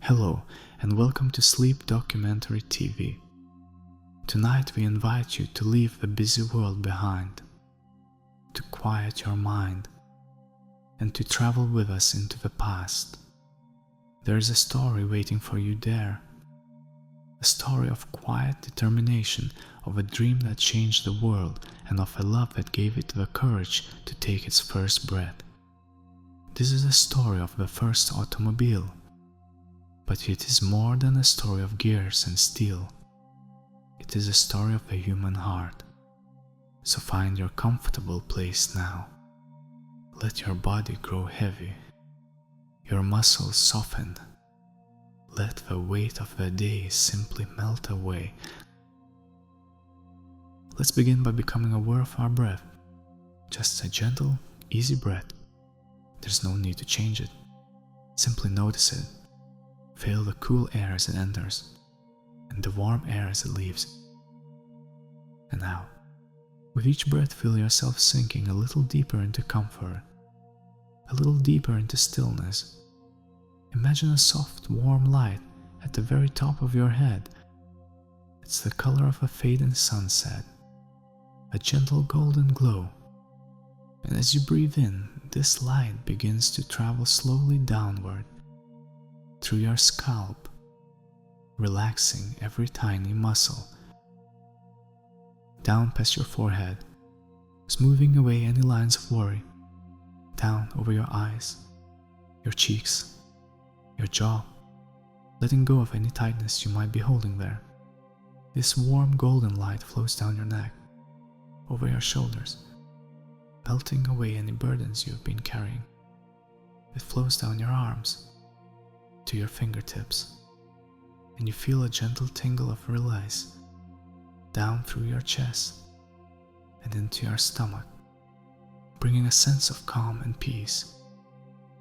Hello, and welcome to Sleep Documentary TV. Tonight we invite you to leave the busy world behind, to quiet your mind, and to travel with us into the past. There is a story waiting for you there, a story of quiet determination, of a dream that changed the world, and of a love that gave it the courage to take its first breath. This is a story of the first automobile, but it is more than a story of gears and steel. It is a story of a human heart. So find your comfortable place now. Let your body grow heavy, your muscles soften. Let the weight of the day simply melt away. Let's begin by becoming aware of our breath. Just a gentle, easy breath. There's no need to change it. Simply notice it. Feel the cool air as it enters, and the warm air as it leaves. And now, with each breath, feel yourself sinking a little deeper into comfort, a little deeper into stillness. Imagine a soft, warm light at the very top of your head. It's the color of a fading sunset, a gentle golden glow. And as you breathe in, this light begins to travel slowly downward, through your scalp, relaxing every tiny muscle, down past your forehead, smoothing away any lines of worry, down over your eyes, your cheeks, your jaw, letting go of any tightness you might be holding there. This warm golden light flows down your neck, over your shoulders, melting away any burdens you've been carrying. It flows down your arms, to your fingertips, and you feel a gentle tingle of release down through your chest and into your stomach, bringing a sense of calm and peace.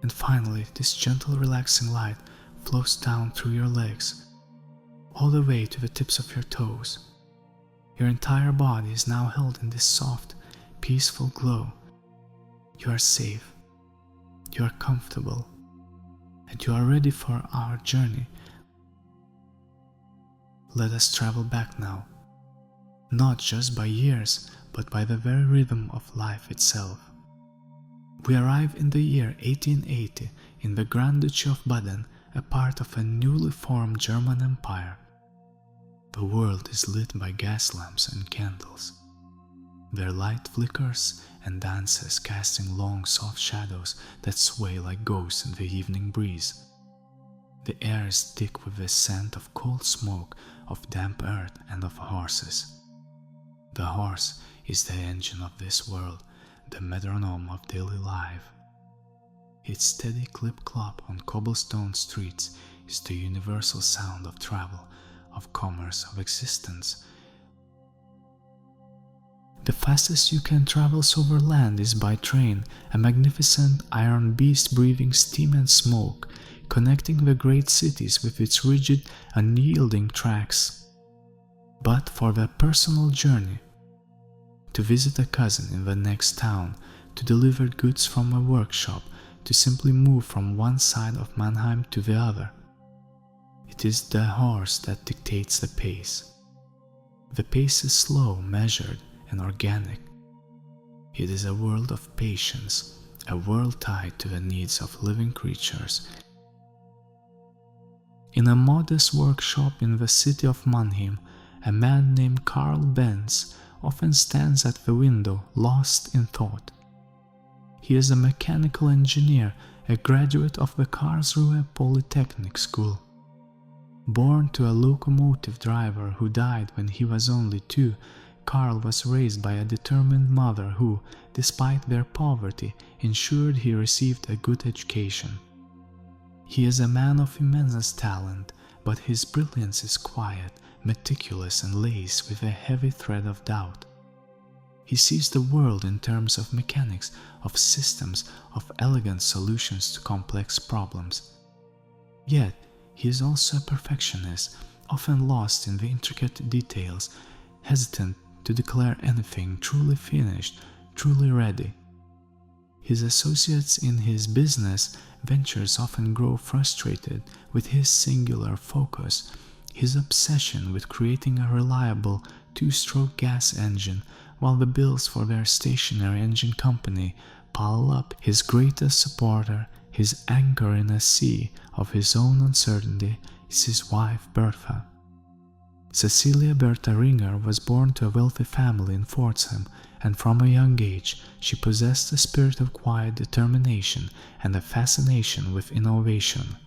And finally, this gentle relaxing light flows down through your legs, all the way to the tips of your toes. Your entire body is now held in this soft, peaceful glow. You are safe, you are comfortable, and you are ready for our journey. Let us travel back now, not just by years, but by the very rhythm of life itself. We arrive in the year 1880 in the Grand Duchy of Baden, a part of a newly formed German Empire. The world is lit by gas lamps and candles. Their light flickers and dances, casting long soft shadows that sway like ghosts in the evening breeze. The air is thick with the scent of cold smoke, of damp earth, and of horses. The horse is the engine of this world, the metronome of daily life. Its steady clip-clop on cobblestone streets is the universal sound of travel, of commerce, of existence. The fastest you can travel over land is by train, a magnificent iron beast breathing steam and smoke, connecting the great cities with its rigid, unyielding tracks. But for the personal journey, to visit a cousin in the next town, to deliver goods from a workshop, to simply move from one side of Mannheim to the other, it is the horse that dictates the pace. The pace is slow, measured, and organic. It is a world of patience, a world tied to the needs of living creatures. In a modest workshop in the city of Mannheim, a man named Karl Benz often stands at the window, lost in thought. He is a mechanical engineer, a graduate of the Karlsruhe Polytechnic School. Born to a locomotive driver who died when he was only 2, Karl was raised by a determined mother who, despite their poverty, ensured he received a good education. He is a man of immense talent, but his brilliance is quiet, meticulous, and laced with a heavy thread of doubt. He sees the world in terms of mechanics, of systems, of elegant solutions to complex problems. Yet, he is also a perfectionist, often lost in the intricate details, hesitant to declare anything truly finished, truly ready. His associates in his business ventures often grow frustrated with his singular focus, his obsession with creating a reliable two-stroke gas engine, while the bills for their stationary engine company pile up. His greatest supporter, his anchor in a sea of his own uncertainty, is his wife Bertha. Cecilia Bertha Ringer was born to a wealthy family in Pforzheim, and from a young age she possessed a spirit of quiet determination and a fascination with innovation.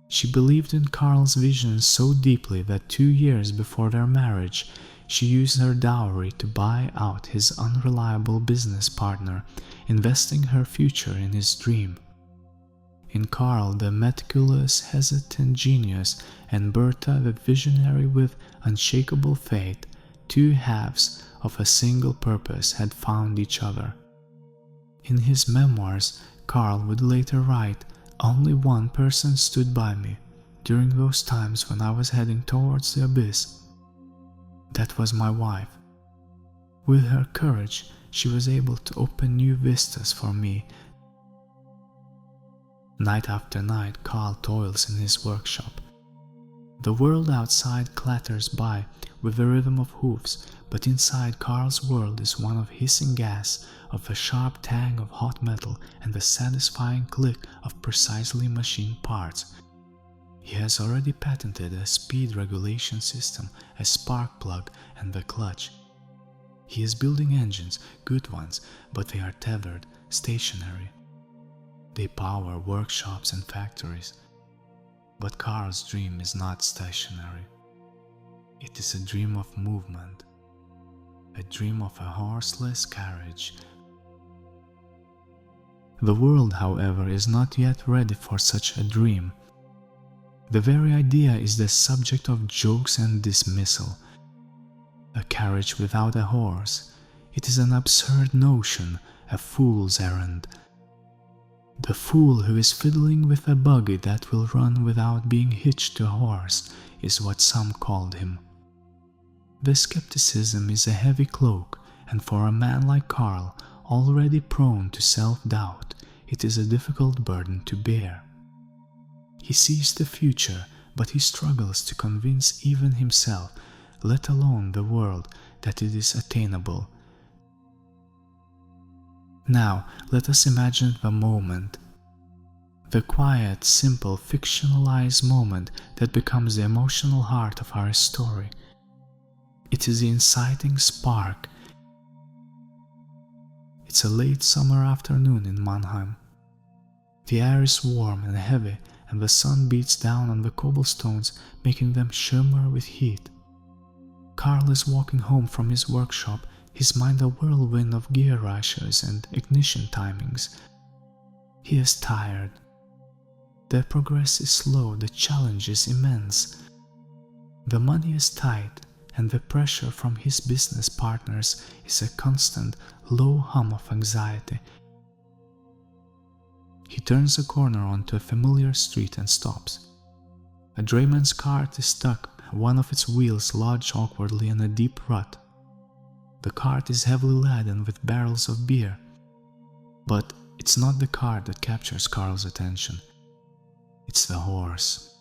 She believed in Karl's vision so deeply that 2 years before their marriage, she used her dowry to buy out his unreliable business partner, investing her future in his dream. In Karl, the meticulous, hesitant genius, and Bertha, the visionary with unshakable faith, two halves of a single purpose had found each other. In his memoirs, Karl would later write, "Only one person stood by me during those times when I was heading towards the abyss. That was my wife. With her courage, she was able to open new vistas for me." Night after night, Karl toils in his workshop. The world outside clatters by with the rhythm of hoofs, but inside Karl's world is one of hissing gas, of the sharp tang of hot metal, and the satisfying click of precisely machined parts. He has already patented a speed regulation system, a spark plug, and the clutch. He is building engines, good ones, but they are tethered, stationary. They power workshops and factories. But Karl's dream is not stationary. It is a dream of movement, a dream of a horseless carriage. The world, however, is not yet ready for such a dream. The very idea is the subject of jokes and dismissal. A carriage without a horse. It is an absurd notion, a fool's errand. The fool who is fiddling with a buggy that will run without being hitched to a horse is what some called him. The skepticism is a heavy cloak, and for a man like Karl, already prone to self-doubt, it is a difficult burden to bear. He sees the future, but he struggles to convince even himself, let alone the world, that it is attainable. Now, let us imagine the moment. The quiet, simple, fictionalized moment that becomes the emotional heart of our story. It is the inciting spark. It's a late summer afternoon in Mannheim. The air is warm and heavy, and the sun beats down on the cobblestones, making them shimmer with heat. Karl is walking home from his workshop, his mind a whirlwind of gear ratios and ignition timings. He is tired. The progress is slow, the challenge is immense. The money is tight, and the pressure from his business partners is a constant, low hum of anxiety. He turns a corner onto a familiar street and stops. A drayman's cart is stuck, one of its wheels lodged awkwardly in a deep rut. The cart is heavily laden with barrels of beer. But it's not the cart that captures Karl's attention. It's the horse.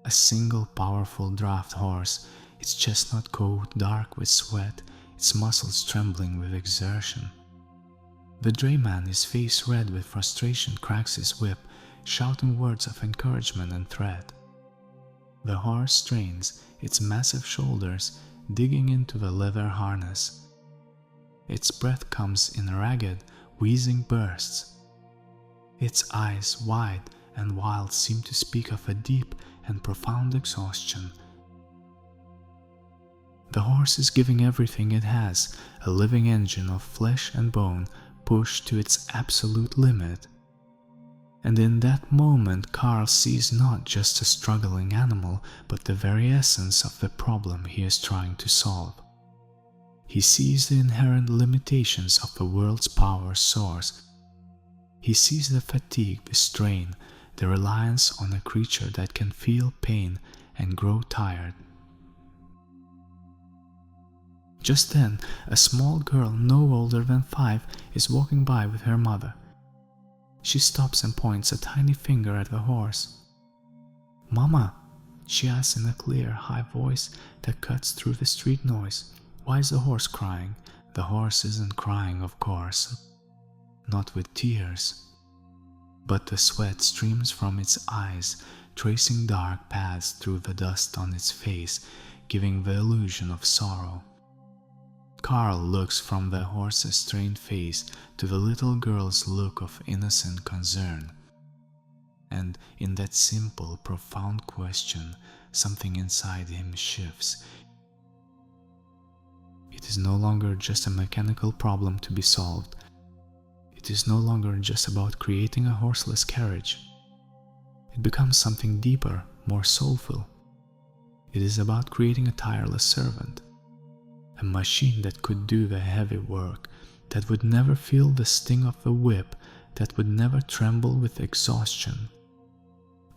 A single powerful draft horse, its chestnut coat dark with sweat, its muscles trembling with exertion. The drayman, his face red with frustration, cracks his whip, shouting words of encouragement and threat. The horse strains, its massive shoulders digging into the leather harness. Its breath comes in ragged, wheezing bursts. Its eyes, wide and wild, seem to speak of a deep and profound exhaustion. The horse is giving everything it has, a living engine of flesh and bone pushed to its absolute limit. And in that moment Karl sees not just a struggling animal, but the very essence of the problem he is trying to solve. He sees the inherent limitations of the world's power source. He sees the fatigue, the strain, the reliance on a creature that can feel pain and grow tired. Just then, a small girl no older than 5 is walking by with her mother. She stops and points a tiny finger at the horse. "Mama," she asks in a clear, high voice that cuts through the street noise, "why is the horse crying?" The horse isn't crying, of course. Not with tears. But the sweat streams from its eyes, tracing dark paths through the dust on its face, giving the illusion of sorrow. Karl looks from the horse's strained face to the little girl's look of innocent concern. And in that simple, profound question, something inside him shifts. It is no longer just a mechanical problem to be solved. It is no longer just about creating a horseless carriage. It becomes something deeper, more soulful. It is about creating a tireless servant. A machine that could do the heavy work, that would never feel the sting of the whip, that would never tremble with exhaustion.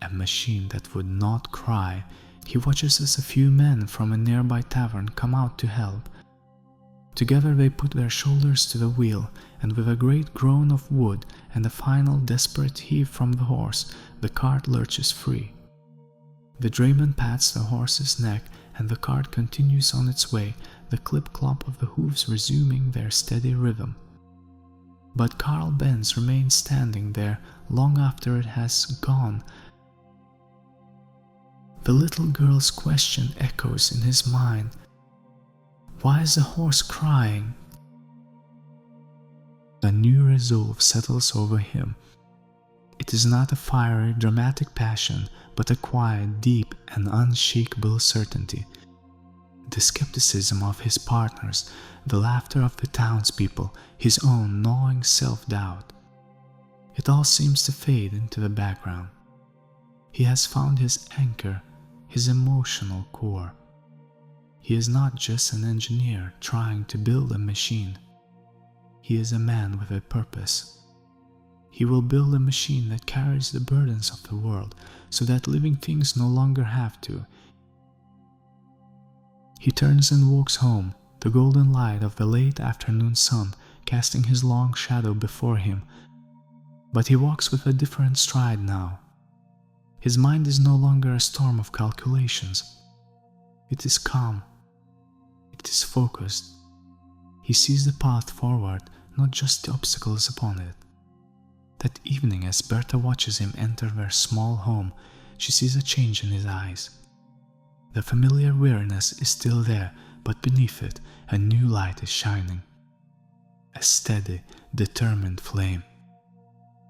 A machine that would not cry. He watches as a few men from a nearby tavern come out to help. Together they put their shoulders to the wheel, and with a great groan of wood and a final desperate heave from the horse, the cart lurches free. The drayman pats the horse's neck, and the cart continues on its way, the clip-clop of the hooves resuming their steady rhythm. But Karl Benz remains standing there long after it has gone. The little girl's question echoes in his mind. Why is the horse crying? A new resolve settles over him. It is not a fiery, dramatic passion, but a quiet, deep, and unshakable certainty. The skepticism of his partners, the laughter of the townspeople, his own gnawing self-doubt. It all seems to fade into the background. He has found his anchor, his emotional core. He is not just an engineer trying to build a machine. He is a man with a purpose. He will build a machine that carries the burdens of the world so that living things no longer have to. He turns and walks home, the golden light of the late afternoon sun casting his long shadow before him. But he walks with a different stride now. His mind is no longer a storm of calculations. It is calm. It is focused. He sees the path forward, not just the obstacles upon it. That evening, as Bertha watches him enter their small home, she sees a change in his eyes. The familiar weariness is still there, but beneath it, a new light is shining. A steady, determined flame.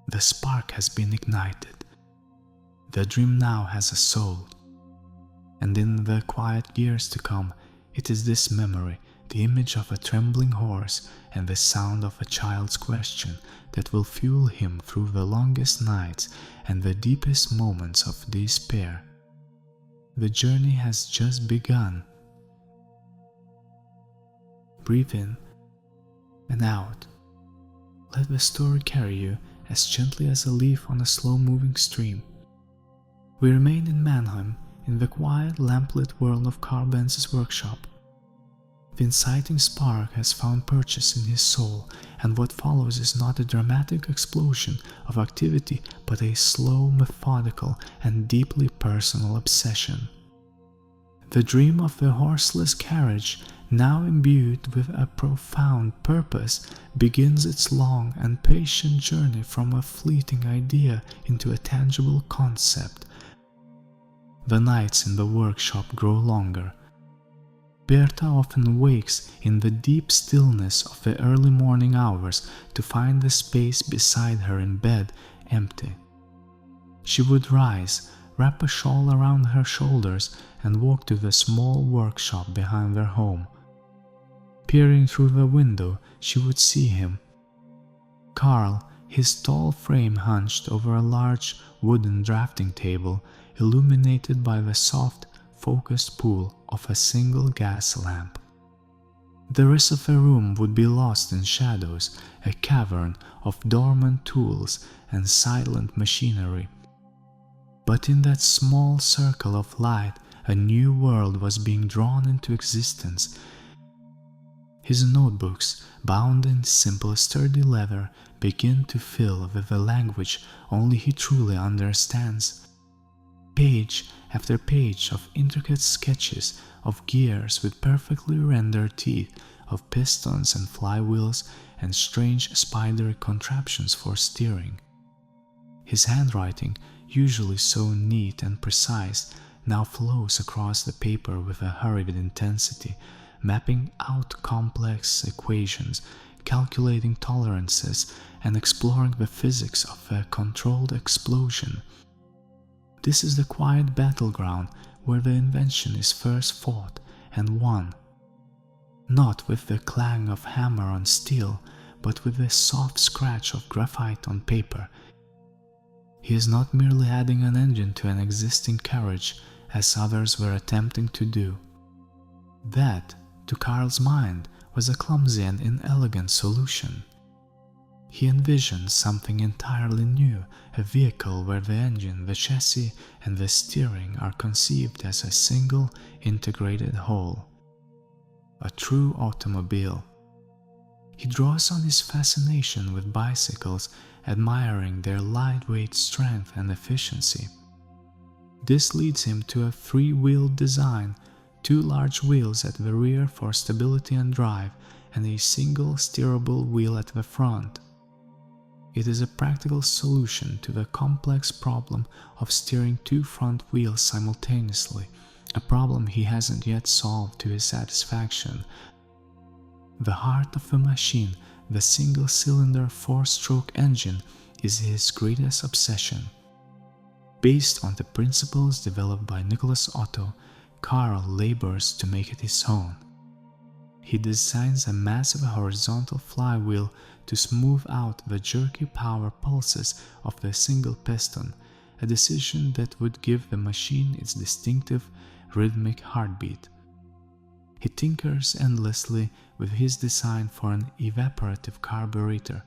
The spark has been ignited. The dream now has a soul. And in the quiet years to come, it is this memory, the image of a trembling horse and the sound of a child's question that will fuel him through the longest nights and the deepest moments of despair. The journey has just begun. Breathe in and out. Let the story carry you as gently as a leaf on a slow-moving stream. We remain in Mannheim, in the quiet, lamplit world of Karl Benz's workshop. The inciting spark has found purchase in his soul, and what follows is not a dramatic explosion of activity, but a slow, methodical, and deeply personal obsession. The dream of the horseless carriage, now imbued with a profound purpose, begins its long and patient journey from a fleeting idea into a tangible concept. The nights in the workshop grow longer. Bertha often wakes in the deep stillness of the early morning hours to find the space beside her in bed empty. She would rise, wrap a shawl around her shoulders, and walk to the small workshop behind their home. Peering through the window, she would see him. Karl, his tall frame hunched over a large wooden drafting table, illuminated by the soft, focused pool of a single gas lamp. The rest of the room would be lost in shadows, a cavern of dormant tools and silent machinery. But in that small circle of light, a new world was being drawn into existence. His notebooks, bound in simple sturdy leather, begin to fill with a language only he truly understands. Page after page of intricate sketches of gears with perfectly rendered teeth, of pistons and flywheels and strange spidery contraptions for steering. His handwriting, usually so neat and precise, now flows across the paper with a hurried intensity, mapping out complex equations, calculating tolerances, and exploring the physics of a controlled explosion. This is the quiet battleground where the invention is first fought and won, not with the clang of hammer on steel, but with the soft scratch of graphite on paper. He is not merely adding an engine to an existing carriage, as others were attempting to do. That, to Karl's mind, was a clumsy and inelegant solution. He envisioned something entirely new, a vehicle where the engine, the chassis, and the steering are conceived as a single, integrated whole. A true automobile. He draws on his fascination with bicycles, admiring their lightweight strength and efficiency. This leads him to a three-wheeled design, two large wheels at the rear for stability and drive, and a single steerable wheel at the front. It is a practical solution to the complex problem of steering two front wheels simultaneously, a problem he hasn't yet solved to his satisfaction. The heart of the machine, the single-cylinder four-stroke engine, is his greatest obsession. Based on the principles developed by Nicholas Otto, Karl labors to make it his own. He designs a massive horizontal flywheel to smooth out the jerky power pulses of the single piston, a decision that would give the machine its distinctive, rhythmic heartbeat. He tinkers endlessly with his design for an evaporative carburetor,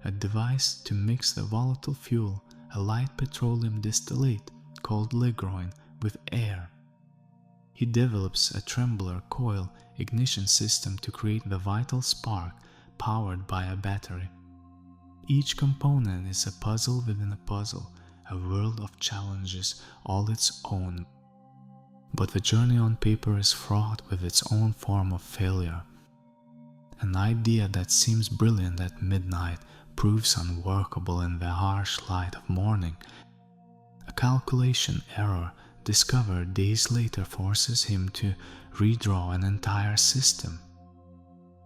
a device to mix the volatile fuel, a light petroleum distillate called ligroin, with air. He develops a trembler coil ignition system to create the vital spark powered by a battery. Each component is a puzzle within a puzzle, a world of challenges all its own. But the journey on paper is fraught with its own form of failure. An idea that seems brilliant at midnight proves unworkable in the harsh light of morning. A calculation error discovered days later forces him to redraw an entire system.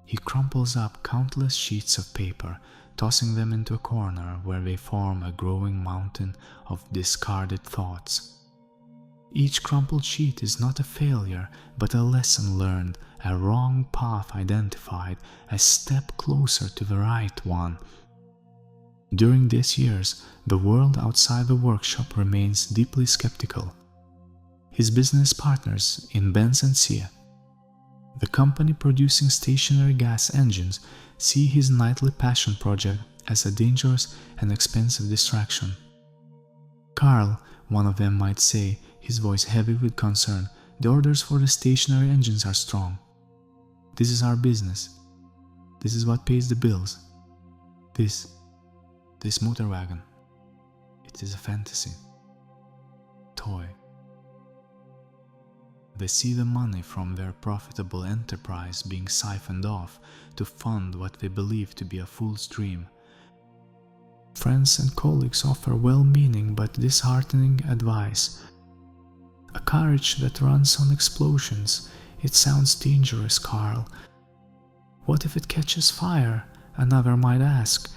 He crumples up countless sheets of paper, tossing them into a corner where they form a growing mountain of discarded thoughts. Each crumpled sheet is not a failure, but a lesson learned, a wrong path identified, a step closer to the right one. During these years, the world outside the workshop remains deeply skeptical. His business partners in Benz and Cia, the company producing stationary gas engines, see his nightly passion project as a dangerous and expensive distraction. Karl, one of them might say, his voice heavy with concern, the orders for the stationary engines are strong. This is our business. This is what pays the bills. This motor wagon, it is a fantasy. Toy. They see the money from their profitable enterprise being siphoned off to fund what they believe to be a fool's dream. Friends and colleagues offer well-meaning but disheartening advice. A carriage that runs on explosions, it sounds dangerous, Karl. What if it catches fire? Another might ask.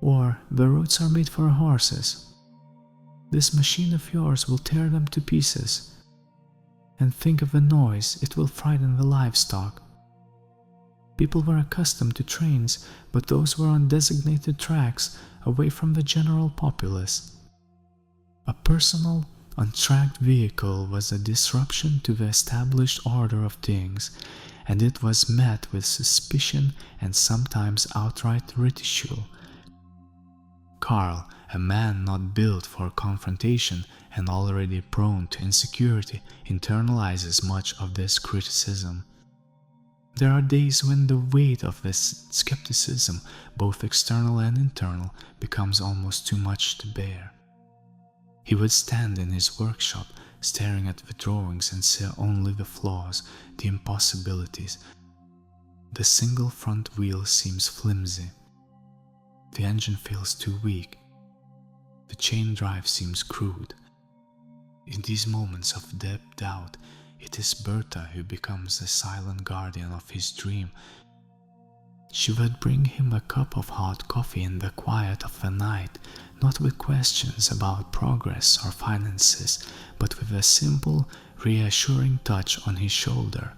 Or the roads are made for horses. This machine of yours will tear them to pieces. And think of the noise, it will frighten the livestock. People were accustomed to trains, but those were on designated tracks, away from the general populace. A personal, untracked vehicle was a disruption to the established order of things, and it was met with suspicion and sometimes outright ridicule. Karl, a man not built for confrontation and already prone to insecurity, internalizes much of this criticism. There are days when the weight of this skepticism, both external and internal, becomes almost too much to bear. He would stand in his workshop, staring at the drawings and see only the flaws, the impossibilities. The single front wheel seems flimsy. The engine feels too weak. The chain drive seems crude. In these moments of deep doubt, it is Bertha who becomes the silent guardian of his dream. She would bring him a cup of hot coffee in the quiet of the night, not with questions about progress or finances, but with a simple, reassuring touch on his shoulder.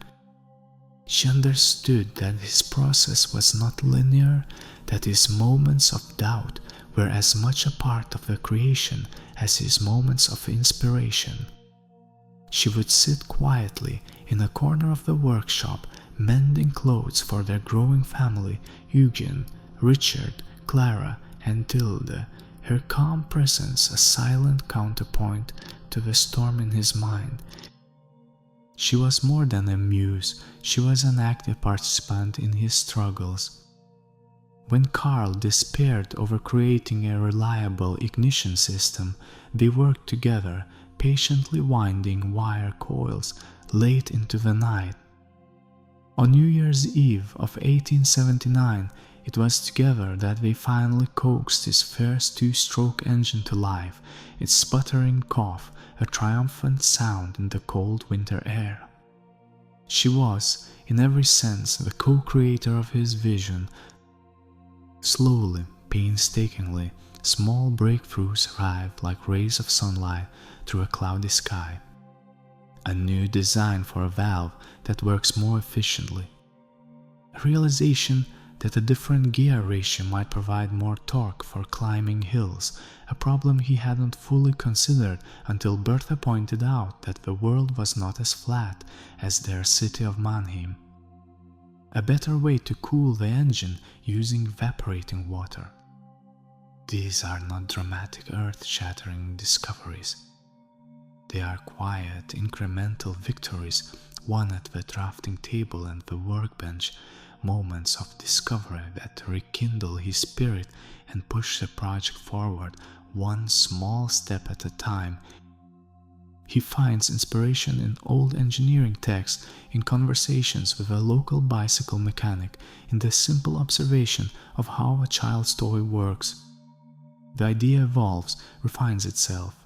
She understood that his process was not linear, that his moments of doubt were as much a part of the creation as his moments of inspiration. She would sit quietly in a corner of the workshop, mending clothes for their growing family, Eugen, Richard, Clara, and Tilde, her calm presence a silent counterpoint to the storm in his mind. She was more than a muse, she was an active participant in his struggles. When Karl despaired over creating a reliable ignition system, they worked together, patiently winding wire coils late into the night. On New Year's Eve of 1879, it was together that they finally coaxed his first two-stroke engine to life, its sputtering cough a triumphant sound in the cold winter air. She was, in every sense, the co-creator of his vision. Slowly, painstakingly, small breakthroughs arrived like rays of sunlight through a cloudy sky. A new design for a valve that works more efficiently. A realization that a different gear ratio might provide more torque for climbing hills, a problem he hadn't fully considered until Bertha pointed out that the world was not as flat as their city of Mannheim. A better way to cool the engine using evaporating water. These are not dramatic earth-shattering discoveries. They are quiet, incremental victories won at the drafting table and the workbench, moments of discovery that rekindle his spirit and push the project forward one small step at a time. He finds inspiration in old engineering texts, in conversations with a local bicycle mechanic, in the simple observation of how a child's toy works. The idea evolves, refines itself.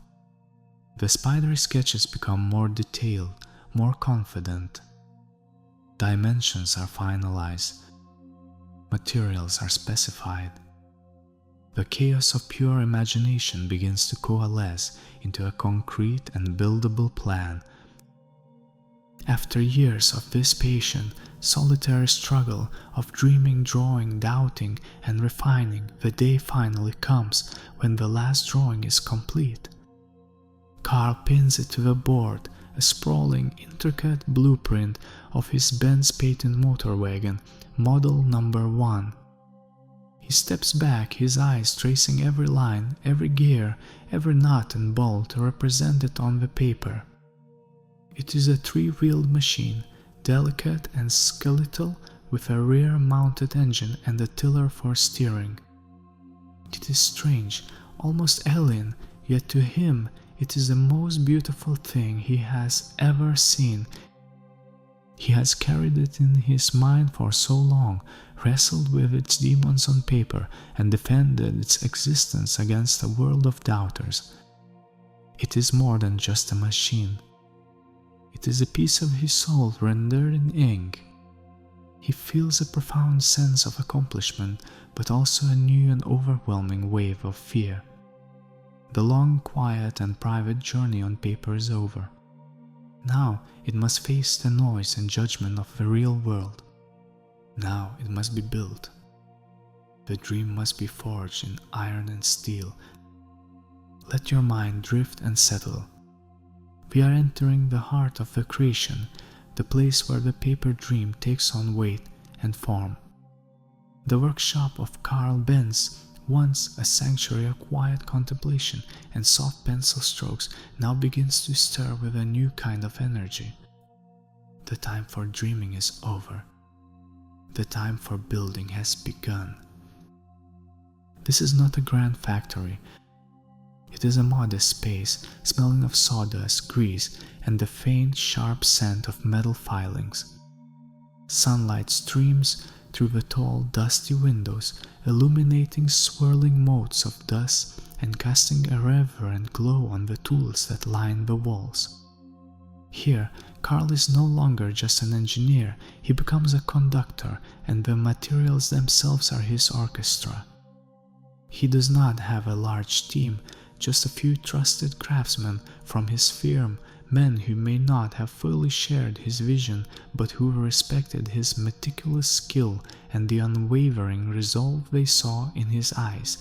The spidery sketches become more detailed, more confident. Dimensions are finalized. Materials are specified. The chaos of pure imagination begins to coalesce into a concrete and buildable plan. After years of this patient, solitary struggle of dreaming, drawing, doubting, and refining, the day finally comes when the last drawing is complete. Karl pins it to the board, a sprawling, intricate blueprint of his Benz patent motor wagon, model number 1. He steps back, his eyes tracing every line, every gear, every nut and bolt represented on the paper. It is a three-wheeled machine, delicate and skeletal, with a rear-mounted engine and a tiller for steering. It is strange, almost alien, yet to him it is the most beautiful thing he has ever seen. He has carried it in his mind for so long, wrestled with its demons on paper, and defended its existence against a world of doubters. It is more than just a machine. It is a piece of his soul rendered in ink. He feels a profound sense of accomplishment, but also a new and overwhelming wave of fear. The long, quiet, and private journey on paper is over. Now it must face the noise and judgment of the real world. Now it must be built. The dream must be forged in iron and steel. Let your mind drift and settle. We are entering the heart of the creation, the place where the paper dream takes on weight and form. The workshop of Karl Benz, once a sanctuary of quiet contemplation and soft pencil strokes, now begins to stir with a new kind of energy. The time for dreaming is over. The time for building has begun. This is not a grand factory. It is a modest space, smelling of sawdust, grease, and the faint, sharp scent of metal filings. Sunlight streams through the tall, dusty windows, illuminating swirling motes of dust and casting a reverent glow on the tools that line the walls. Here, Karl is no longer just an engineer, he becomes a conductor, and the materials themselves are his orchestra. He does not have a large team, just a few trusted craftsmen from his firm, men who may not have fully shared his vision, but who respected his meticulous skill and the unwavering resolve they saw in his eyes.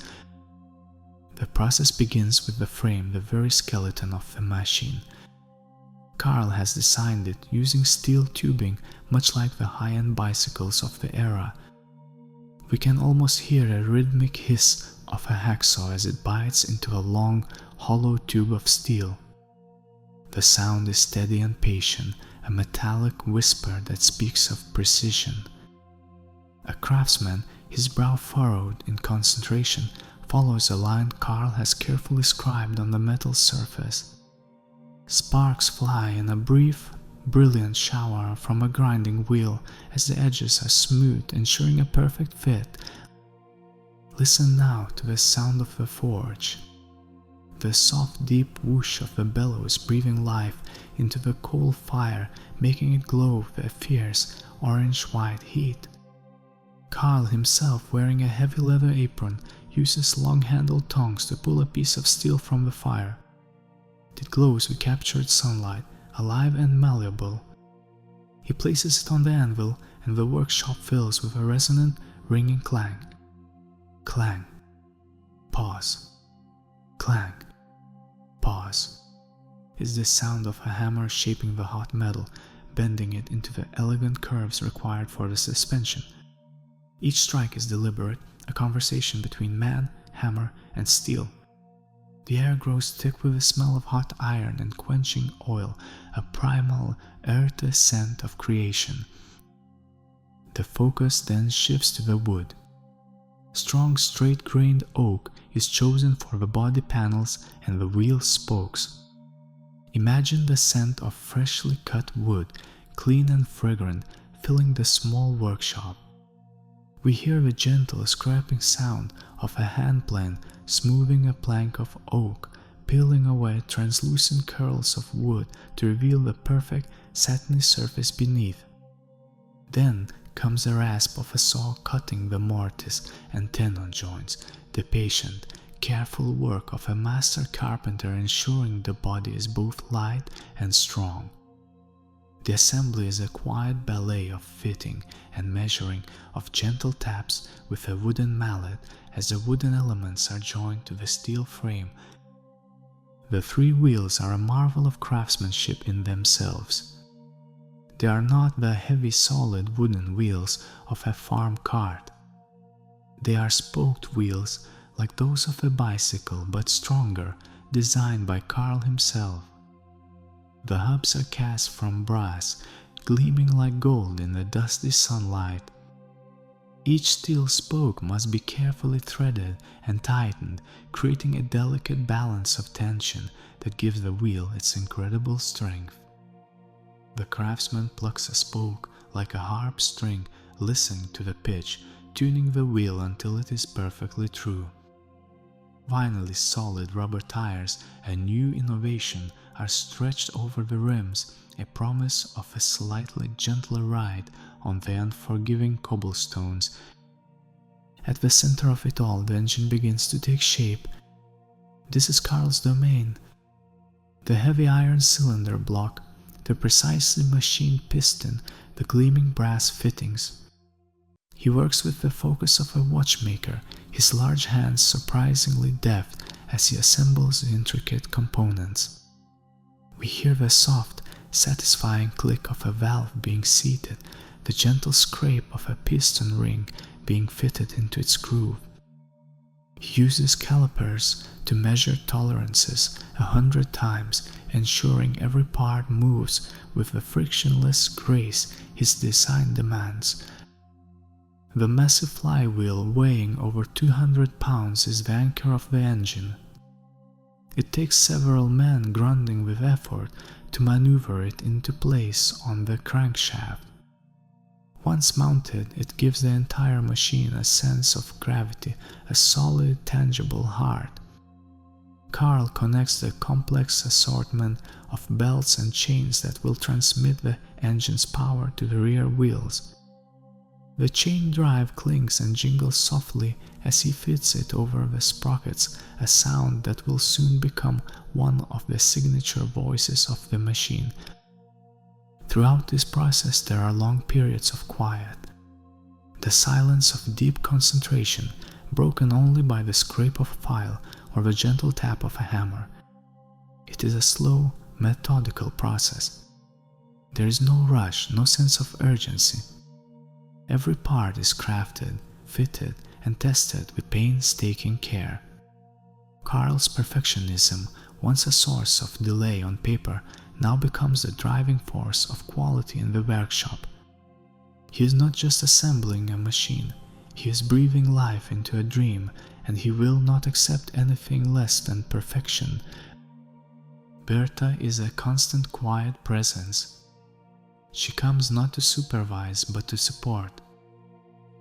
The process begins with the frame, the very skeleton of the machine. Karl has designed it using steel tubing, much like the high-end bicycles of the era. We can almost hear a rhythmic hiss of a hacksaw as it bites into a long, hollow tube of steel. The sound is steady and patient, a metallic whisper that speaks of precision. A craftsman, his brow furrowed in concentration, follows a line Karl has carefully scribed on the metal surface. Sparks fly in a brief, brilliant shower from a grinding wheel as the edges are smooth, ensuring a perfect fit. Listen now to the sound of the forge. The soft, deep whoosh of the bellows breathing life into the coal fire, making it glow with a fierce, orange-white heat. Karl himself, wearing a heavy leather apron, uses long-handled tongs to pull a piece of steel from the fire. It glows with captured sunlight, alive and malleable. He places it on the anvil, and the workshop fills with a resonant, ringing clang. Clang. Pause. Clang. Pause. Is the sound of a hammer shaping the hot metal, bending it into the elegant curves required for the suspension. Each strike is deliberate, a conversation between man, hammer, and steel. The air grows thick with the smell of hot iron and quenching oil, a primal, earthy scent of creation. The focus then shifts to the wood. Strong, straight-grained oak is chosen for the body panels and the wheel spokes. Imagine the scent of freshly cut wood, clean and fragrant, filling the small workshop. We hear the gentle, scraping sound of a hand plane smoothing a plank of oak, peeling away translucent curls of wood to reveal the perfect, satiny surface beneath. Then comes the rasp of a saw cutting the mortise and tenon joints, the patient, careful work of a master carpenter ensuring the body is both light and strong. The assembly is a quiet ballet of fitting and measuring, of gentle taps with a wooden mallet as the wooden elements are joined to the steel frame. The three wheels are a marvel of craftsmanship in themselves. They are not the heavy solid wooden wheels of a farm cart. They are spoked wheels like those of a bicycle, but stronger, designed by Karl himself. The hubs are cast from brass, gleaming like gold in the dusty sunlight. Each steel spoke must be carefully threaded and tightened, creating a delicate balance of tension that gives the wheel its incredible strength. The craftsman plucks a spoke like a harp string, listening to the pitch, tuning the wheel until it is perfectly true. Finally, solid rubber tires, a new innovation, are stretched over the rims, a promise of a slightly gentler ride on the unforgiving cobblestones. At the center of it all, the engine begins to take shape. This is Karl's domain. The heavy iron cylinder block, the precisely machined piston, the gleaming brass fittings. He works with the focus of a watchmaker, his large hands surprisingly deft as he assembles the intricate components. We hear the soft, satisfying click of a valve being seated, the gentle scrape of a piston ring being fitted into its groove. He uses calipers to measure tolerances 100 times, ensuring every part moves with the frictionless grace his design demands. The massive flywheel weighing over 200 pounds is the anchor of the engine. It takes several men grunting with effort to maneuver it into place on the crankshaft. Once mounted, it gives the entire machine a sense of gravity, a solid, tangible heart. Karl connects the complex assortment of belts and chains that will transmit the engine's power to the rear wheels. The chain drive clinks and jingles softly as he fits it over the sprockets, a sound that will soon become one of the signature voices of the machine. Throughout this process there are long periods of quiet, the silence of deep concentration, broken only by the scrape of a file or the gentle tap of a hammer. It is a slow, methodical process. There is no rush, no sense of urgency. Every part is crafted, fitted, and tested with painstaking care. Karl's perfectionism, once a source of delay on paper, now becomes the driving force of quality in the workshop. He is not just assembling a machine, he is breathing life into a dream, and he will not accept anything less than perfection. Bertha is a constant quiet presence. She comes not to supervise but to support.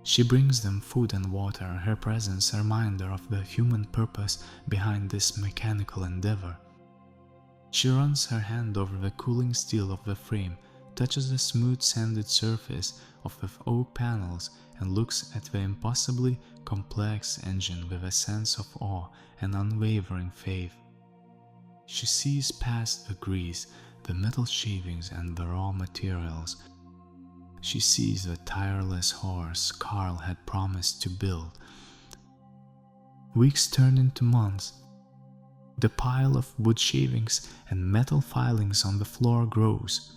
She brings them food and water, her presence a reminder of the human purpose behind this mechanical endeavor. She runs her hand over the cooling steel of the frame, touches the smooth sanded surface of the oak panels, and looks at the impossibly complex engine with a sense of awe and unwavering faith. She sees past the grease, the metal shavings, and the raw materials. She sees the tireless horse Karl had promised to build. Weeks turn into months. The pile of wood shavings and metal filings on the floor grows.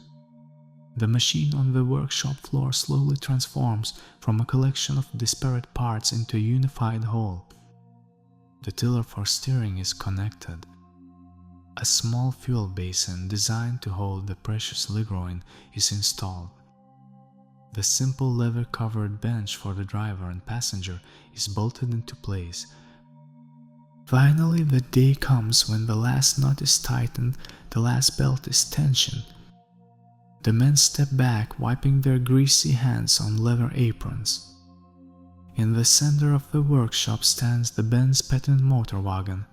The machine on the workshop floor slowly transforms from a collection of disparate parts into a unified whole. The tiller for steering is connected. A small fuel basin designed to hold the precious ligroin is installed. The simple leather-covered bench for the driver and passenger is bolted into place. Finally, the day comes when the last knot is tightened, the last belt is tensioned. The men step back, wiping their greasy hands on leather aprons. In the center of the workshop stands the Benz patent motor wagon.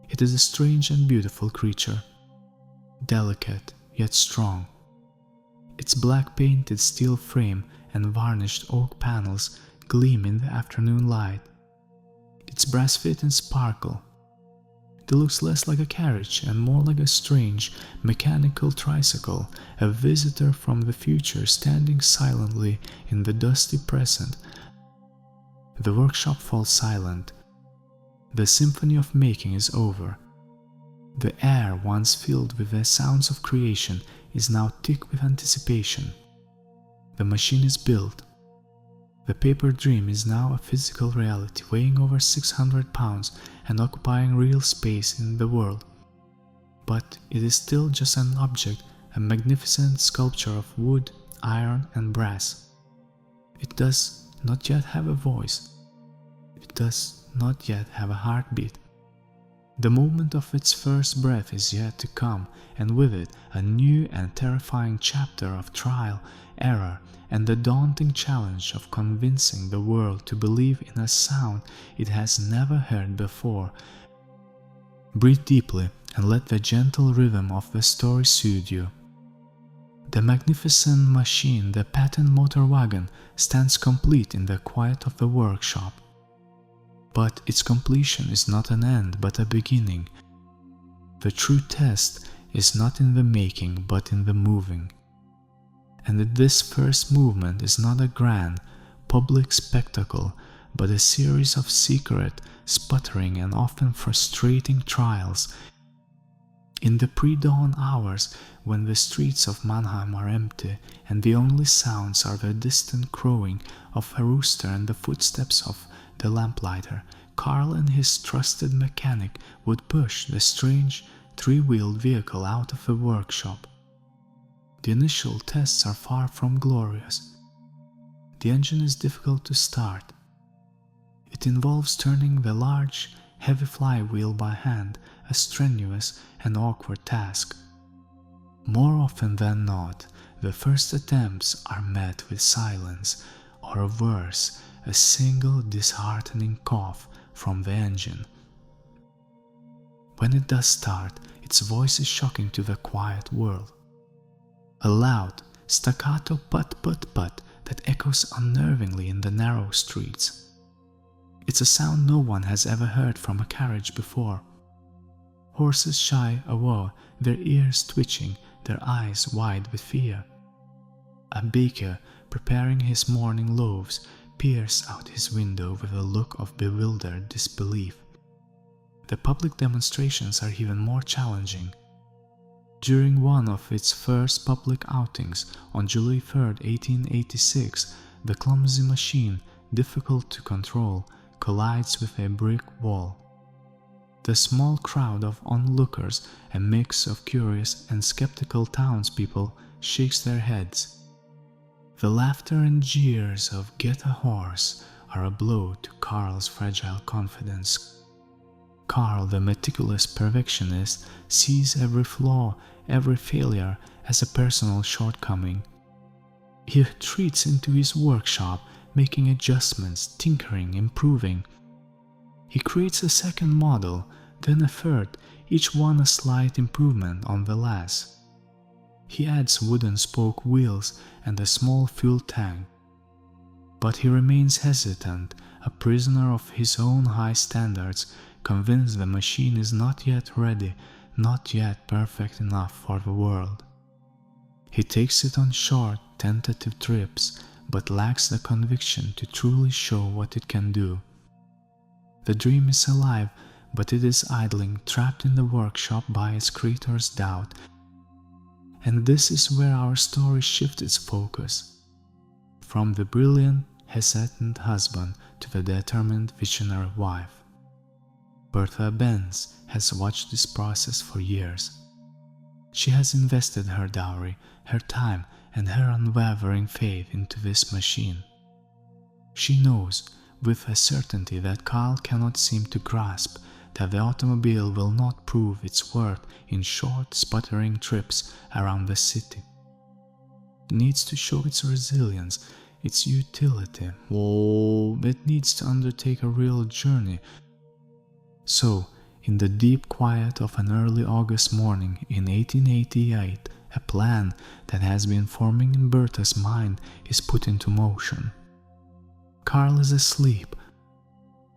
It is a strange and beautiful creature, delicate yet strong. Its black painted steel frame and varnished oak panels gleam in the afternoon light. Its brass fittings sparkle. It looks less like a carriage and more like a strange, mechanical tricycle, a visitor from the future standing silently in the dusty present. The workshop falls silent. The Symphony of Making is over. The air, once filled with the sounds of creation, is now thick with anticipation. The machine is built. The paper dream is now a physical reality, weighing over 600 pounds and occupying real space in the world. But it is still just an object, a magnificent sculpture of wood, iron, and brass. It does not yet have a voice. It does not yet have a heartbeat. The moment of its first breath is yet to come, and with it a new and terrifying chapter of trial, error, and the daunting challenge of convincing the world to believe in a sound it has never heard before. Breathe deeply and let the gentle rhythm of the story soothe you. The magnificent machine, the patent motor wagon, stands complete in the quiet of the workshop. But its completion is not an end, but a beginning. The true test is not in the making, but in the moving. And this first movement is not a grand, public spectacle, but a series of secret, sputtering, and often frustrating trials. In the pre-dawn hours, when the streets of Mannheim are empty, and the only sounds are the distant crowing of a rooster and the footsteps of the lamplighter, Karl and his trusted mechanic would push the strange, three-wheeled vehicle out of the workshop. The initial tests are far from glorious. The engine is difficult to start. It involves turning the large, heavy flywheel by hand, a strenuous and awkward task. More often than not, the first attempts are met with silence, or worse, a single disheartening cough from the engine. When it does start, its voice is shocking to the quiet world. A loud, staccato put-put-put that echoes unnervingly in the narrow streets. It's a sound no one has ever heard from a carriage before. Horses shy away, their ears twitching, their eyes wide with fear. A baker, preparing his morning loaves, peers out his window with a look of bewildered disbelief. The public demonstrations are even more challenging. During one of its first public outings on July 3, 1886, the clumsy machine, difficult to control, collides with a brick wall. The small crowd of onlookers, a mix of curious and skeptical townspeople, shakes their heads. The laughter and jeers of "Get a horse" are a blow to Karl's fragile confidence. Karl, the meticulous perfectionist, sees every flaw, every failure as a personal shortcoming. He retreats into his workshop, making adjustments, tinkering, improving. He creates a second model, then a third, each one a slight improvement on the last. He adds wooden spoke wheels and a small fuel tank. But he remains hesitant, a prisoner of his own high standards, convinced the machine is not yet ready, not yet perfect enough for the world. He takes it on short, tentative trips, but lacks the conviction to truly show what it can do. The dream is alive, but it is idling, trapped in the workshop by its creator's doubt. And this is where our story shifts its focus. From the brilliant, hesitant husband to the determined, visionary wife. Bertha Benz has watched this process for years. She has invested her dowry, her time, and her unwavering faith into this machine. She knows, with a certainty that Karl cannot seem to grasp, that the automobile will not prove its worth in short, sputtering trips around the city. It needs to show its resilience, its utility. It needs to undertake a real journey. So, in the deep quiet of an early August morning in 1888, a plan that has been forming in Bertha's mind is put into motion. Karl is asleep.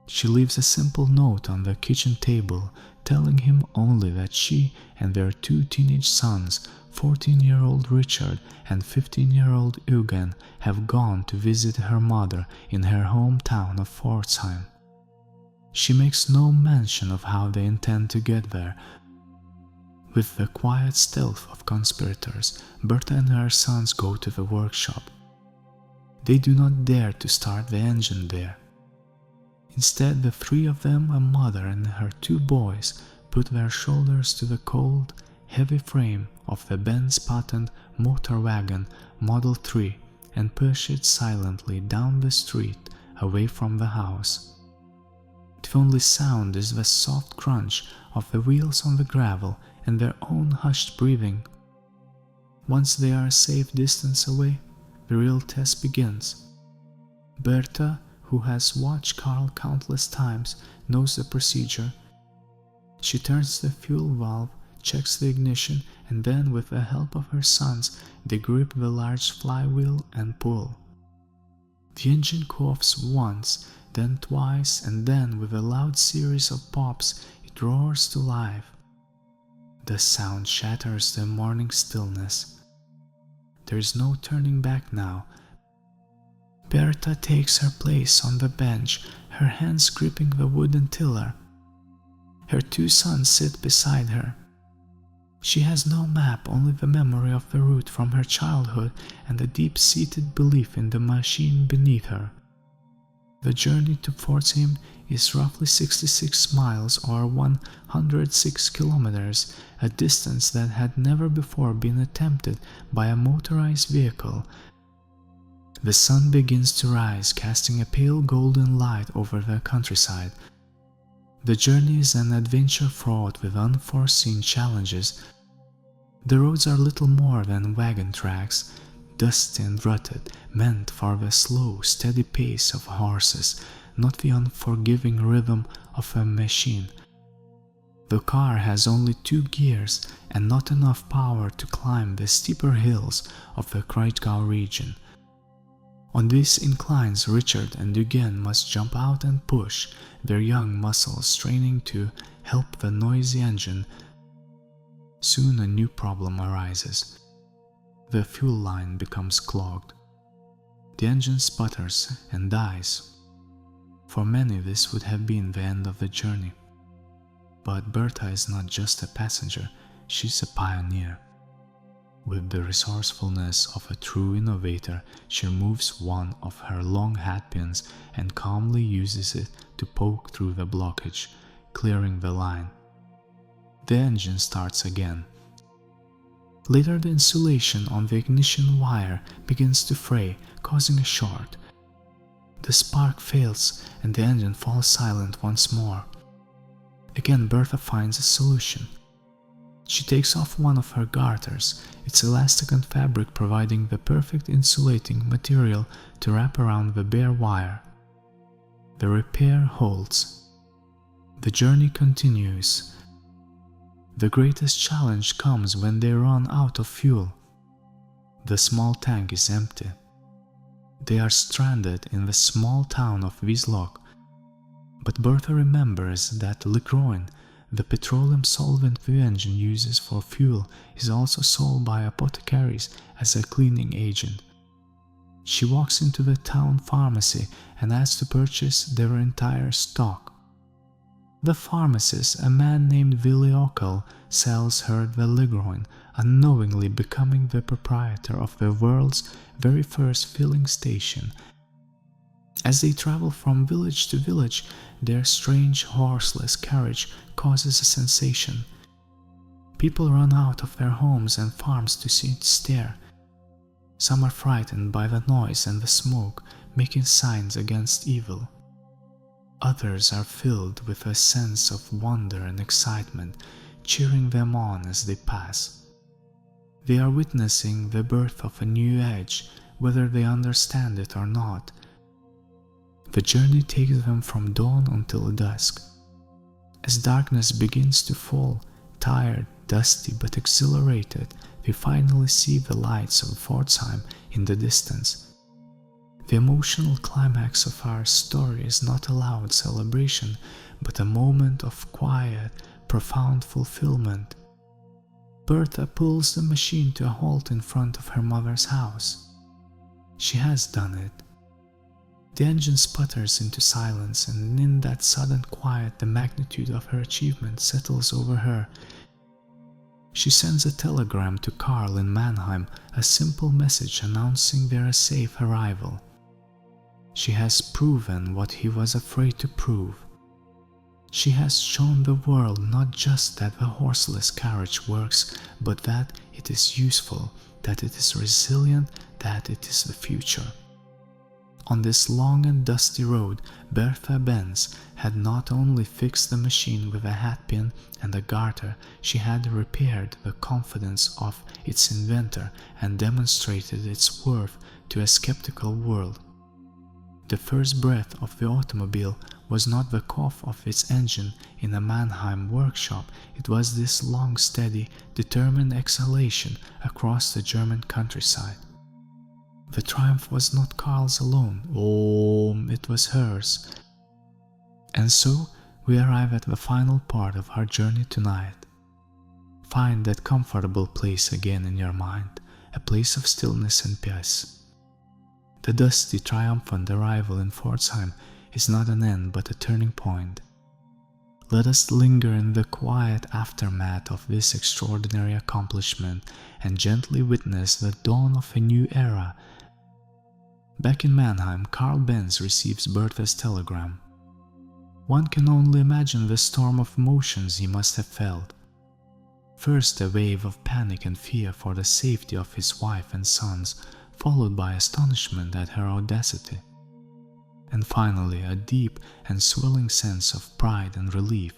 She leaves a simple note on the kitchen table, telling him only that she and their two teenage sons, 14-year-old Richard and 15-year-old Eugen, have gone to visit her mother in her hometown of Pforzheim. She makes no mention of how they intend to get there. With the quiet stealth of conspirators, Bertha and her sons go to the workshop. They do not dare to start the engine there. Instead, the three of them, a mother and her two boys, put their shoulders to the cold, heavy frame of the Benz patent motor wagon Model 3 and push it silently down the street away from the house. The only sound is the soft crunch of the wheels on the gravel and their own hushed breathing. Once they are a safe distance away, the real test begins. Bertha, who has watched Karl countless times, knows the procedure. She turns the fuel valve, checks the ignition, and then, with the help of her sons, they grip the large flywheel and pull. The engine coughs once, then twice, and then, with a loud series of pops, it roars to life. The sound shatters the morning stillness. There is no turning back now. Bertha takes her place on the bench, her hands gripping the wooden tiller. Her two sons sit beside her. She has no map, only the memory of the route from her childhood and a deep-seated belief in the machine beneath her. The journey to Pforzheim is roughly 66 miles or 106 kilometers, a distance that had never before been attempted by a motorized vehicle. The sun begins to rise, casting a pale golden light over the countryside. The journey is an adventure fraught with unforeseen challenges. The roads are little more than wagon tracks, dusty and rutted, meant for the slow, steady pace of horses, not the unforgiving rhythm of a machine. The car has only 2 gears and not enough power to climb the steeper hills of the Kraichgau region. On these inclines Richard and Eugen must jump out and push, their young muscles straining to help the noisy engine. Soon a new problem arises. The fuel line becomes clogged. The engine sputters and dies. For many this would have been the end of the journey. But Bertha is not just a passenger, she's a pioneer. With the resourcefulness of a true innovator, she removes one of her long hatpins and calmly uses it to poke through the blockage, clearing the line. The engine starts again. Later, the insulation on the ignition wire begins to fray, causing a short. The spark fails and the engine falls silent once more. Again, Bertha finds a solution. She takes off one of her garters, its elastic and fabric providing the perfect insulating material to wrap around the bare wire. The repair holds. The journey continues. The greatest challenge comes when they run out of fuel. The small tank is empty. They are stranded in the small town of Wiesloch. But Bertha remembers that Ligroin, the petroleum solvent the engine uses for fuel, is also sold by apothecaries as a cleaning agent. She walks into the town pharmacy and asks to purchase their entire stock. The pharmacist, a man named Willy Ockel, sells her the Ligroin, unknowingly becoming the proprietor of the world's very first filling station. As they travel from village to village, their strange horseless carriage causes a sensation. People run out of their homes and farms to see it stare. Some are frightened by the noise and the smoke, making signs against evil. Others are filled with a sense of wonder and excitement, cheering them on as they pass. They are witnessing the birth of a new age, whether they understand it or not. The journey takes them from dawn until dusk. As darkness begins to fall, tired, dusty but exhilarated, they finally see the lights of Pforzheim in the distance. The emotional climax of our story is not a loud celebration, but a moment of quiet, profound fulfillment. Bertha pulls the machine to a halt in front of her mother's house. She has done it. The engine sputters into silence, and in that sudden quiet the magnitude of her achievement settles over her. She sends a telegram to Karl in Mannheim, a simple message announcing their safe arrival. She has proven what he was afraid to prove. She has shown the world not just that the horseless carriage works, but that it is useful, that it is resilient, that it is the future. On this long and dusty road, Bertha Benz had not only fixed the machine with a hatpin and a garter, she had repaired the confidence of its inventor and demonstrated its worth to a skeptical world. The first breath of the automobile was not the cough of its engine in a Mannheim workshop, it was this long, steady, determined exhalation across the German countryside. The triumph was not Karl's alone, it was hers. And so we arrive at the final part of our journey tonight. Find that comfortable place again in your mind, a place of stillness and peace. The dusty, triumphant arrival in Pforzheim is not an end but a turning point. Let us linger in the quiet aftermath of this extraordinary accomplishment and gently witness the dawn of a new era. Back in Mannheim, Karl Benz receives Bertha's telegram. One can only imagine the storm of emotions he must have felt. First, a wave of panic and fear for the safety of his wife and sons, followed by astonishment at her audacity, and finally a deep and swelling sense of pride and relief.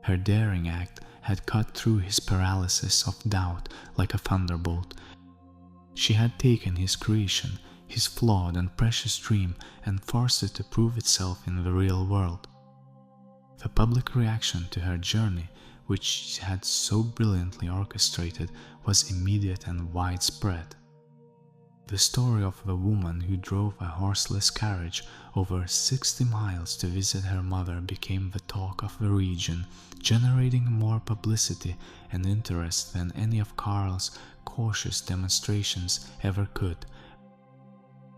Her daring act had cut through his paralysis of doubt like a thunderbolt. She had taken his creation, his flawed and precious dream, and forced it to prove itself in the real world. The public reaction to her journey, which she had so brilliantly orchestrated, was immediate and widespread. The story of the woman who drove a horseless carriage over 60 miles to visit her mother became the talk of the region, generating more publicity and interest than any of Karl's cautious demonstrations ever could.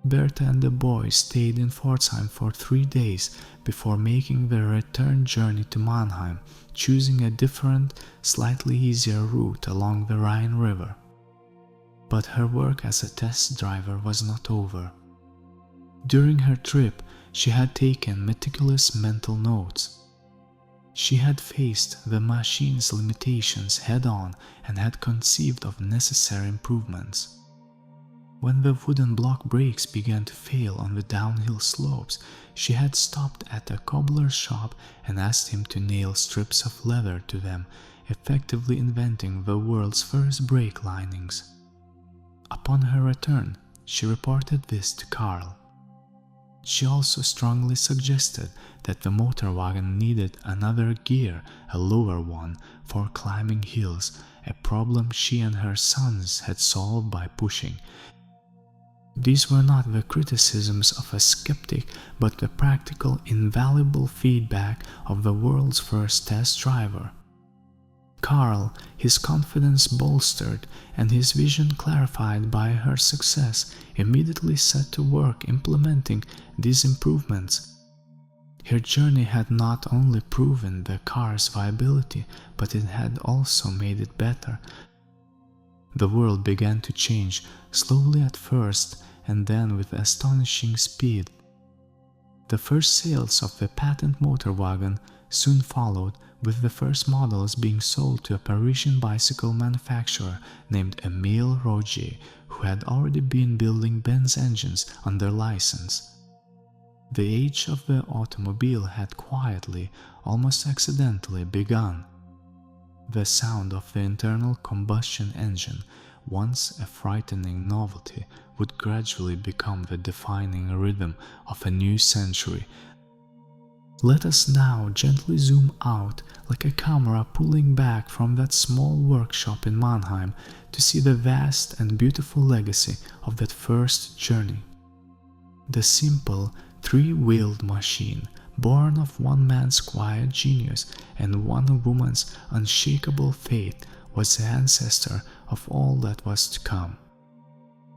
Bertha and the boys stayed in Pforzheim for 3 days before making their return journey to Mannheim, choosing a different, slightly easier route along the Rhine River. But her work as a test driver was not over. During her trip, she had taken meticulous mental notes. She had faced the machine's limitations head-on and had conceived of necessary improvements. When the wooden block brakes began to fail on the downhill slopes, she had stopped at a cobbler's shop and asked him to nail strips of leather to them, effectively inventing the world's first brake linings. Upon her return, she reported this to Karl. She also strongly suggested that the motor wagon needed another gear, a lower one, for climbing hills, a problem she and her sons had solved by pushing. These were not the criticisms of a skeptic, but the practical, invaluable feedback of the world's first test driver. Karl, his confidence bolstered and his vision clarified by her success, immediately set to work implementing these improvements. Her journey had not only proven the car's viability, but it had also made it better. The world began to change, slowly at first, and then with astonishing speed. The first sales of the patent motor wagon soon followed, with the first models being sold to a Parisian bicycle manufacturer named Émile Rogier, who had already been building Benz engines under license. The age of the automobile had quietly, almost accidentally, begun. The sound of the internal combustion engine, once a frightening novelty, would gradually become the defining rhythm of a new century. Let us now gently zoom out like a camera pulling back from that small workshop in Mannheim to see the vast and beautiful legacy of that first journey. The simple, three-wheeled machine, born of one man's quiet genius and one woman's unshakable faith, was the ancestor of all that was to come.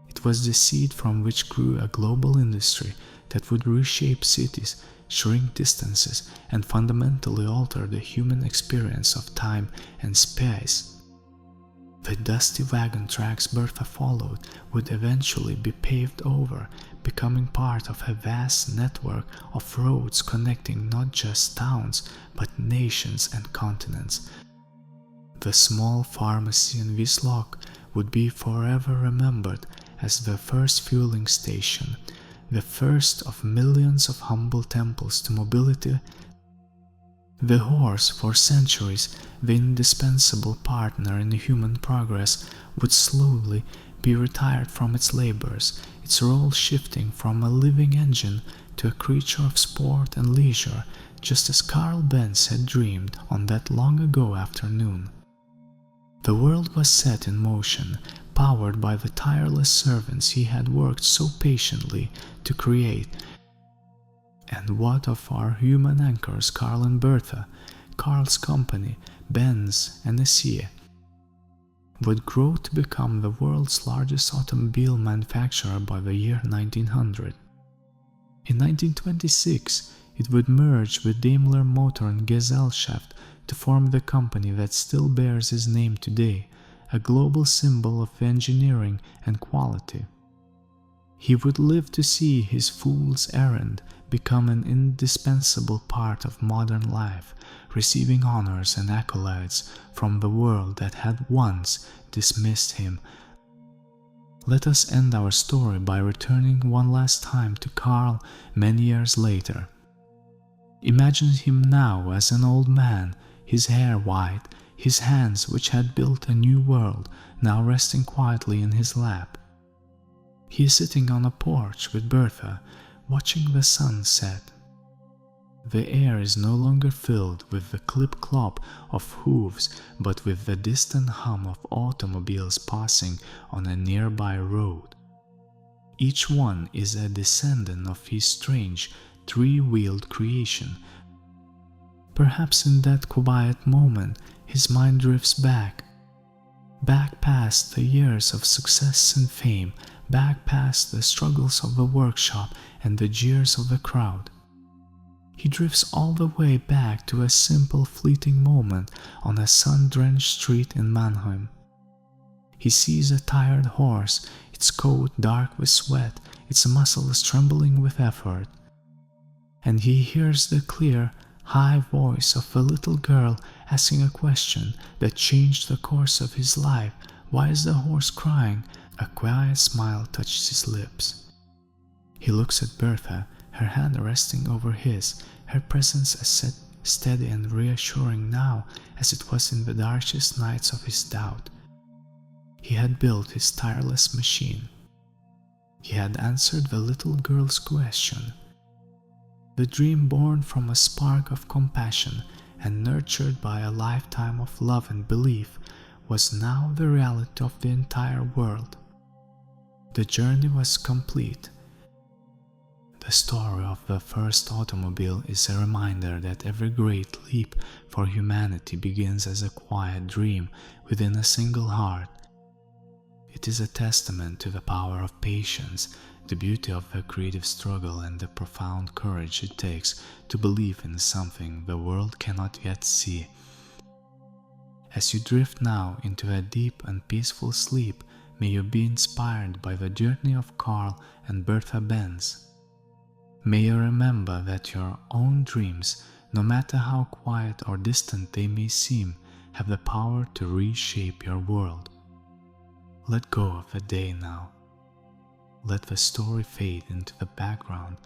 It was the seed from which grew a global industry that would reshape cities, shrink distances, and fundamentally alter the human experience of time and space. The dusty wagon tracks Bertha followed would eventually be paved over, becoming part of a vast network of roads connecting not just towns, but nations and continents. The small pharmacy in Wiesloch would be forever remembered as the first fueling station, the first of millions of humble temples to mobility. The horse, for centuries the indispensable partner in human progress, would slowly be retired from its labors, its role shifting from a living engine to a creature of sport and leisure, just as Karl Benz had dreamed on that long-ago afternoon. The world was set in motion, powered by the tireless servants he had worked so patiently to create. And what of our human anchors Karl and Bertha, Karl's company, Benz and Essie, would grow to become the world's largest automobile manufacturer by the year 1900. In 1926, it would merge with Daimler Motor and Gesellschaft to form the company that still bears his name today, a global symbol of engineering and quality. He would live to see his fool's errand become an indispensable part of modern life, receiving honors and accolades from the world that had once dismissed him. Let us end our story by returning one last time to Karl many years later. Imagine him now as an old man, his hair white, his hands, which had built a new world, now resting quietly in his lap. He is sitting on a porch with Bertha, watching the sun set. The air is no longer filled with the clip-clop of hooves, but with the distant hum of automobiles passing on a nearby road. Each one is a descendant of his strange, three-wheeled creation. Perhaps in that quiet moment his mind drifts back past the years of success and fame, back past the struggles of the workshop and the jeers of the crowd. He drifts all the way back to a simple fleeting moment on a sun-drenched street in Mannheim. He sees a tired horse, its coat dark with sweat, its muscles trembling with effort. And he hears the clear, high voice of a little girl asking a question that changed the course of his life. Why is the horse crying? A quiet smile touches his lips. He looks at Bertha, her hand resting over his, her presence as steady and reassuring now as it was in the darkest nights of his doubt. He had built his tireless machine. He had answered the little girl's question. The dream born from a spark of compassion and nurtured by a lifetime of love and belief was now the reality of the entire world. The journey was complete. The story of the first automobile is a reminder that every great leap for humanity begins as a quiet dream within a single heart. It is a testament to the power of patience, the beauty of the creative struggle, and the profound courage it takes to believe in something the world cannot yet see. As you drift now into a deep and peaceful sleep, may you be inspired by the journey of Karl and Bertha Benz. May you remember that your own dreams, no matter how quiet or distant they may seem, have the power to reshape your world. Let go of the day now. Let the story fade into the background,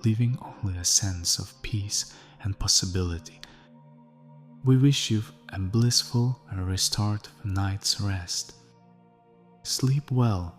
leaving only a sense of peace and possibility. We wish you a blissful and restorative night's rest. Sleep well